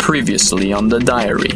Previously on the diary.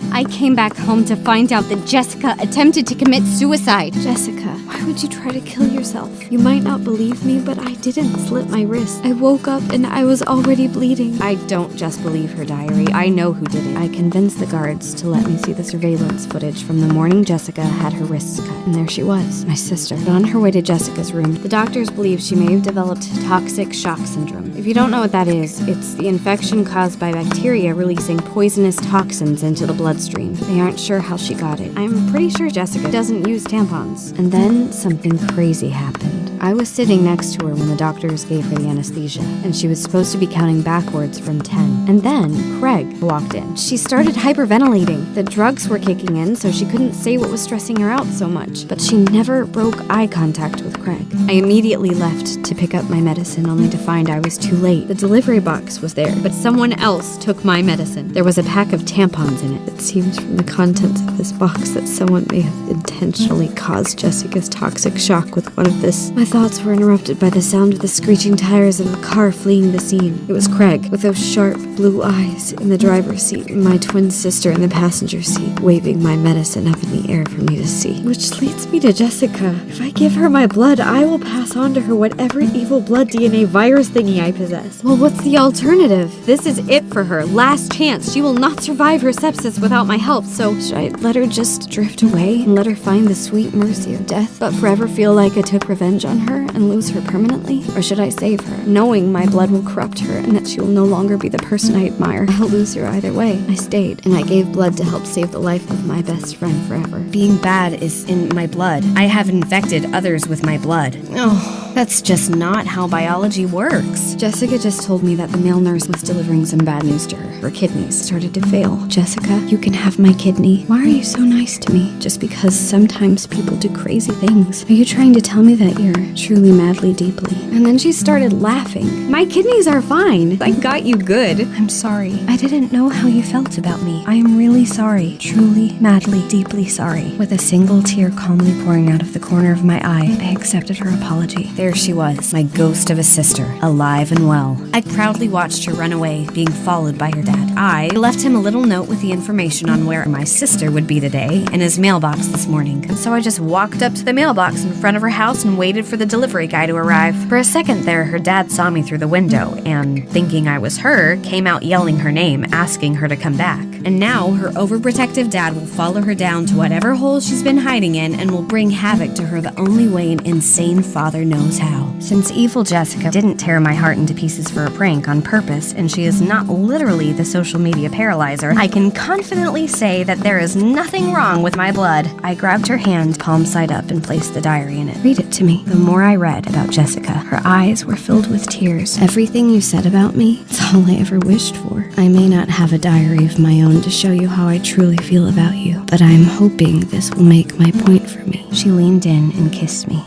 I came back home to find out that Jessica attempted to commit suicide. Jessica, why would you try to kill yourself? You might not believe me, but I didn't slit my wrist. I woke up and I was already bleeding. I don't just believe her diary. I know who did it. I convinced the guards to let me see the surveillance footage from the morning Jessica had her wrists cut. And there she was, my sister. But on her way to Jessica's room, the doctors believe she may have developed toxic shock syndrome. If you don't know what that is, it's the infection caused by bacteria releasing poisonous toxins into the bloodstream. They aren't sure how she got it. I'm pretty sure Jessica doesn't use tampons. And then something crazy happened. I was sitting next to her when the doctors gave her the anesthesia, and she was supposed to be counting backwards from 10. And then Craig walked in. She started hyperventilating. The drugs were kicking in, so she couldn't say what was stressing her out so much. But she never broke eye contact with Craig. I immediately left to pick up my medicine, only to find I was too late. The delivery box was there, but someone else took my medicine. There was a pack of tampons in it. It seems from the contents of this box that someone may have intentionally caused Jessica's toxic shock with one of this. My thoughts were interrupted by the sound of the screeching tires of the car fleeing the scene. It was Craig, with those sharp blue eyes, in the driver's seat, and my twin sister in the passenger seat, waving my medicine up in the air for me to see. Which leads me to Jessica. If I give her my blood, I will pass on to her whatever evil blood DNA virus thingy I possess. Well, what's the alternative? This is it for her. Last chance. She will not survive her sepsis without my help, so should I let her just drift away and let her find the sweet mercy of death, but forever feel like I took revenge on her and lose her permanently? Or should I save her, knowing my blood will corrupt her and that she will no longer be the person I admire? I'll lose her either way. I stayed, and I gave blood to help save the life of my best friend forever. Being bad is in my blood. I have infected others with my blood. Oh, that's just not how biology works. Jessica just told me that the male nurse was delivering some bad news to her. Her kidneys started to fail. Jessica, you can have my kidney. Why are you so nice to me? Just because sometimes people do crazy things. Are you trying to tell me that you're truly madly deeply? And then she started laughing. My kidneys are fine. I got you good. I'm sorry. I didn't know how you felt about me. I am really sorry. Truly, madly, deeply sorry. With a single tear calmly pouring out of the corner of my eye, I accepted her apology. There she was, my ghost of a sister, alive and well. I proudly watched her run away, being followed by her dad. I left him a little note with the information on where my sister would be today in his mailbox this morning. And so I just walked up to the mailbox in front of her house and waited for the delivery guy to arrive. For a second there, her dad saw me through the window and, thinking I was her, came out yelling her name, asking her to come back. And now her overprotective dad will follow her down to whatever hole she's been hiding in and will bring havoc to her the only way an insane father knows how. Since evil Jessica didn't tear my heart into pieces for a prank on purpose, and she is not literally the social media paralyzer, I can confidently say that there is nothing wrong with my blood. I grabbed her hand, palm side up, and placed the diary in it. Read it to me. The more I read about Jessica, her eyes were filled with tears. Everything you said about me, it's all I ever wished for. I may not have a diary of my own to show you how I truly feel about you, but I'm hoping this will make my point for me. She leaned in and kissed me.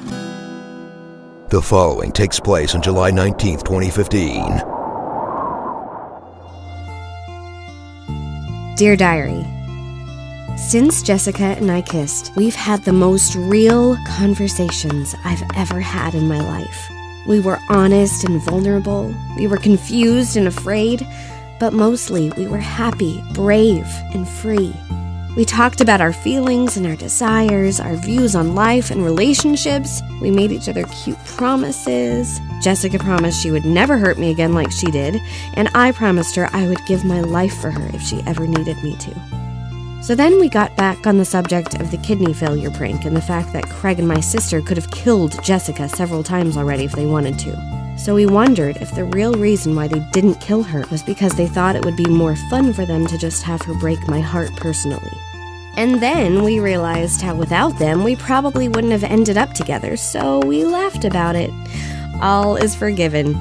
The following takes place on July 19th, 2015. Dear Diary, since Jessica and I kissed, we've had the most real conversations I've ever had in my life. We were honest and vulnerable. We were confused and afraid, but mostly we were happy, brave, and free. We talked about our feelings and our desires, our views on life and relationships. We made each other cute promises. Jessica promised she would never hurt me again like she did, and I promised her I would give my life for her if she ever needed me to. So then we got back on the subject of the kidney failure prank and the fact that Craig and my sister could have killed Jessica several times already if they wanted to. So we wondered if the real reason why they didn't kill her was because they thought it would be more fun for them to just have her break my heart personally. And then we realized how without them, we probably wouldn't have ended up together, so we laughed about it. All is forgiven.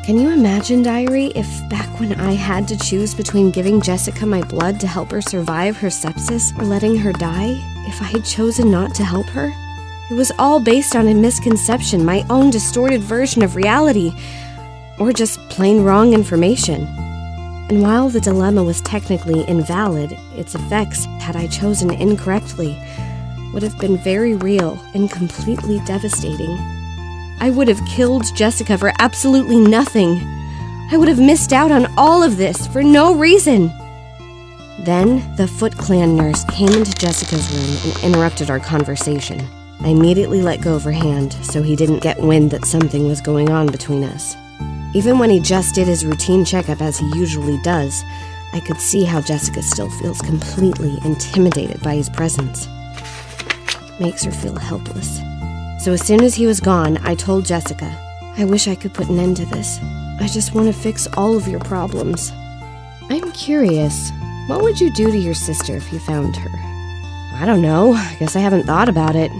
Can you imagine, Diary, if back when I had to choose between giving Jessica my blood to help her survive her sepsis or letting her die, if I had chosen not to help her? It was all based on a misconception, my own distorted version of reality, or just plain wrong information. And while the dilemma was technically invalid, its effects, had I chosen incorrectly, would have been very real and completely devastating. I would have killed Jessica for absolutely nothing. I would have missed out on all of this for no reason. Then, the Foot Clan nurse came into Jessica's room and interrupted our conversation. I immediately let go of her hand so he didn't get wind that something was going on between us. Even when he just did his routine checkup as he usually does, I could see how Jessica still feels completely intimidated by his presence. Makes her feel helpless. So as soon as he was gone, I told Jessica, I wish I could put an end to this. I just want to fix all of your problems. I'm curious, what would you do to your sister if you found her? I don't know. I guess I haven't thought about it.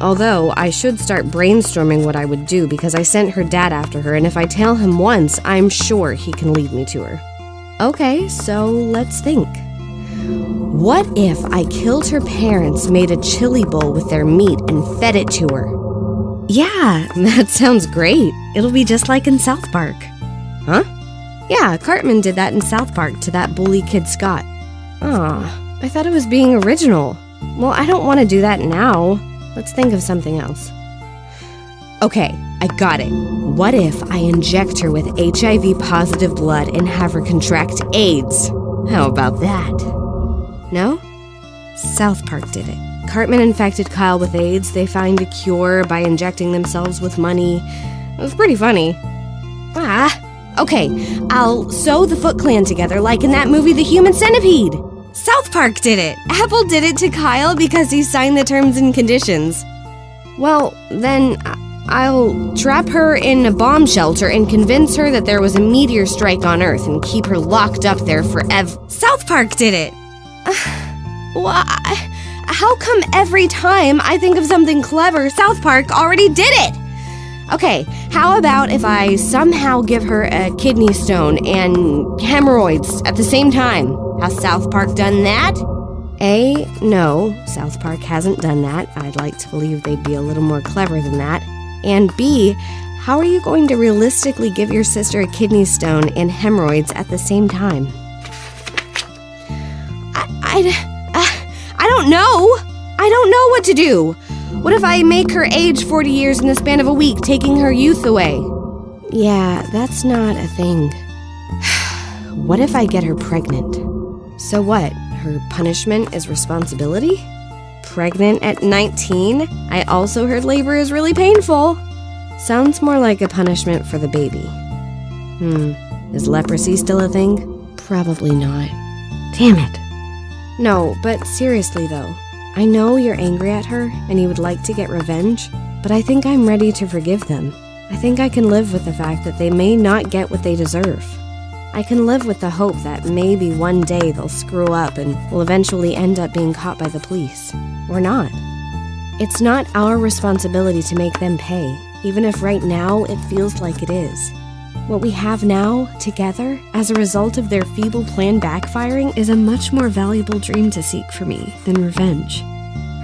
Although, I should start brainstorming what I would do because I sent her dad after her, and if I tell him once, I'm sure he can lead me to her. Okay, so let's think. What if I killed her parents, made a chili bowl with their meat, and fed it to her? Yeah, that sounds great. It'll be just like in South Park. Huh? Yeah, Cartman did that in South Park to that bully kid Scott. Aw, I thought it was being original. Well, I don't want to do that now. Let's think of something else. Okay, I got it. What if I inject her with HIV-positive blood and have her contract AIDS? How about that? No? South Park did it. Cartman infected Kyle with AIDS. They find a cure by injecting themselves with money. It was pretty funny. Okay, I'll sew the Foot Clan together like in that movie The Human Centipede. South Park did it. Apple did it to Kyle because he signed the terms and conditions. Well, then I'll trap her in a bomb shelter and convince her that there was a meteor strike on Earth and keep her locked up there forever. South Park did it. Why? How come every time I think of something clever, South Park already did it? Okay, how about if I somehow give her a kidney stone and hemorrhoids at the same time? Has South Park done that? A, no, South Park hasn't done that. I'd like to believe they'd be a little more clever than that. And B, how are you going to realistically give your sister a kidney stone and hemorrhoids at the same time? I don't know. I don't know what to do. What if I make her age 40 years in the span of a week, taking her youth away? Yeah, that's not a thing. What if I get her pregnant? So what? Her punishment is responsibility? Pregnant at 19? I also heard labor is really painful. Sounds more like a punishment for the baby. Is leprosy still a thing? Probably not. Damn it. No, but seriously though, I know you're angry at her and you would like to get revenge, but I think I'm ready to forgive them. I think I can live with the fact that they may not get what they deserve. I can live with the hope that maybe one day they'll screw up and will eventually end up being caught by the police. Or not. It's not our responsibility to make them pay, even if right now it feels like it is. What we have now, together, as a result of their feeble plan backfiring, is a much more valuable dream to seek for me than revenge.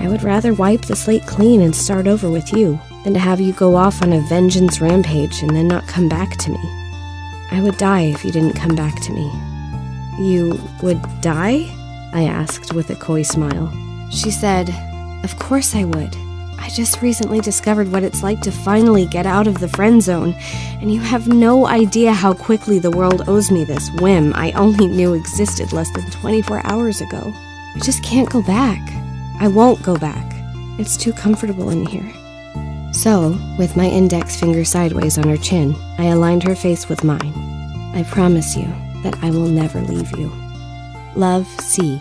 I would rather wipe the slate clean and start over with you than to have you go off on a vengeance rampage and then not come back to me. I would die if you didn't come back to me. You would die? I asked with a coy smile. She said, "Of course I would. I just recently discovered what it's like to finally get out of the friend zone, and you have no idea how quickly the world owes me this whim I only knew existed less than 24 hours ago. I just can't go back. I won't go back. It's too comfortable in here." So, with my index finger sideways on her chin, I aligned her face with mine. I promise you that I will never leave you. Love, C.